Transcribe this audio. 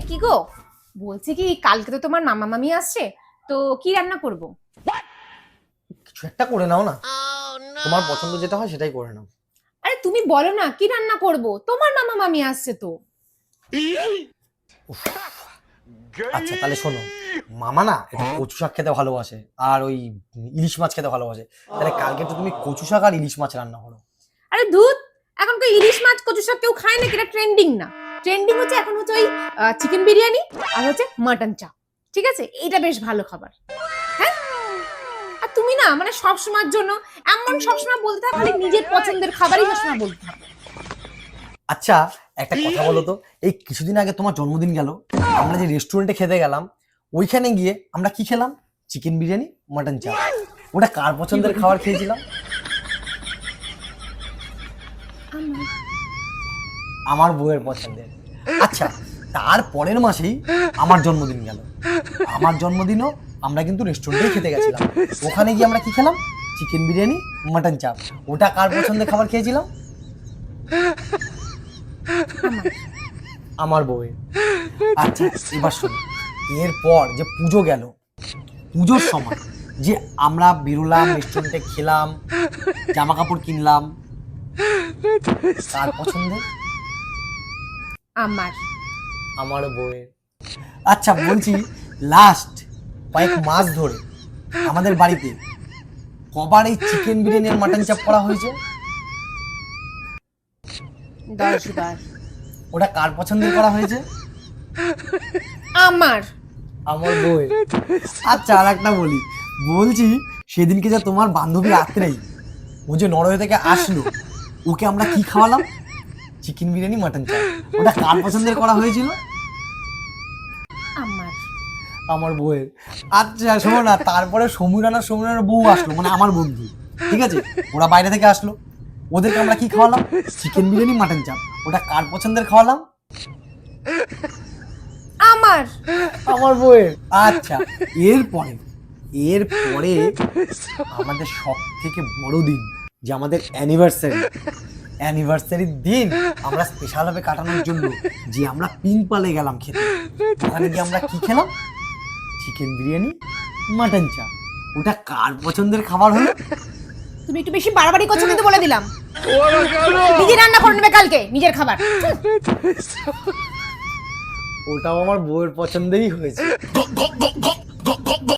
কি গো, বলছি কি কালকে তো তোমার মামা মামি আসছে, তো কি রান্না করব? কিছু একটা করে নাও না। তোমার পছন্দ যেটা হয় সেটাই করে নাও। আরে তুমি বলো না কি রান্না করব, তোমার মামা মামি আসছে তো। উফ, আচ্ছা তাহলে শোনো, মামা না একটু কচু শাক খেতে ভালোবাসে আর ওই ইলিশ মাছ খেতে ভালোবাসে। তাহলে কালকে তো তুমি কচু শাক আর ইলিশ মাছ রান্না করো। আরে দুধ, এখন তো ইলিশ মাছ কচু শাক কেউ খায় না, এটা ট্রেন্ডিং না। ট্রেন্ডিং হচ্ছে এখন হচ্ছে ওই চিকেন বিরিয়ানি আর হচ্ছে মাটন চাপ। ঠিক আছে, এটা বেশ ভালো খাবার। হ্যাঁ, আর তুমি না মানে সব সময়ের জন্য এমন সবসময় বলতে থাকো খালি নিজের পছন্দের খাবারই সবসময় বলতে থাকো। আচ্ছা একটা কথা বলো তো, এই কিছুদিন আগে তোমার জন্মদিন গেল, আমরা যে রেস্টুরেন্টে খেতে গেলাম, ওইখানে গিয়ে আমরা কি খেলাম? চিকেন বিরিয়ানি, মাটন চাপ। ওটা কার পছন্দের খাবার খেয়েছিলাম? আমার বউয়ের পছন্দের। আচ্ছা, তার পরের মাসেই আমার জন্মদিন গেল। আমার জন্মদিনও আমরা কিন্তু রেস্টুরেন্টে খেতে গেছিলাম। ওখানে গিয়ে আমরা কি খেলাম? চিকেন বিরিয়ানি, মাটন চাপ। ওটা কার পছন্দের খাবার খেয়েছিলাম? আমার বউয়ের। আচ্ছা এবার শোনো, এরপর যে পুজো গেল, পুজোর সময় যে আমরা বেরোলাম, রেস্টুরেন্টে খেলাম, জামা কাপড় কিনলাম, কার পছন্দের? আমার আমার বউয়ের। আচ্ছা বলছি, লাস্ট কয়েক মাস ধরে আমাদের বাড়িতে কবার এই চিকেন বিরিয়ানি আর মাটন চাপ করা হয়েছে? 10 বার। ওটা কার পছন্দের করা হয়েছে? আমার আমার বউয়ের। আচ্ছা আর একটা বলি, বলছি সেদিনকে যে তোমার বান্ধবী রাত্রেই ও যে নরওয়ে থেকে আসলো, ওকে আমরা কি খাওয়ালাম? চিকেন বিরিয়ানি, মাটন চাপ। ওটা কার পছন্দের করা হয়েছিল? আমার আমার বউয়ের। আচ্ছা শোনো না, তারপরে সমীরনার বউ আসলো, মানে আমার বন্ধু, ঠিক আছে, ওরা বাইরে থেকে আসলো, ওদেরকে আমরা কি খাওয়ালাম? চিকেন বিরিয়ানি, মাটন চাপ। ওটা কার পছন্দের খাওয়ালাম? আমার আমার বউয়ের। আচ্ছা এরপরে এরপরে আমাদের সব থেকে বড় দিন, যে আমাদের অ্যানিভার্সারির দিন আমরা স্পেশাল ভাবে কাটানোর জন্য যে আমরা পিনপালে গেলাম খেতে, ওখানে গিয়ে আমরা কি খেলাম? চিকেন বিরিয়ানি, মাটন চাপ। ওটা কার পছন্দের খাবার হলো? তুমি একটু বেশি বাড়াবাড়ি করছো কিন্তু বলে দিলাম। নিজে রান্না করে নেবে কালকে নিজের খাবার। ওটাও আমার বউয়ের পছন্দেই হয়েছে।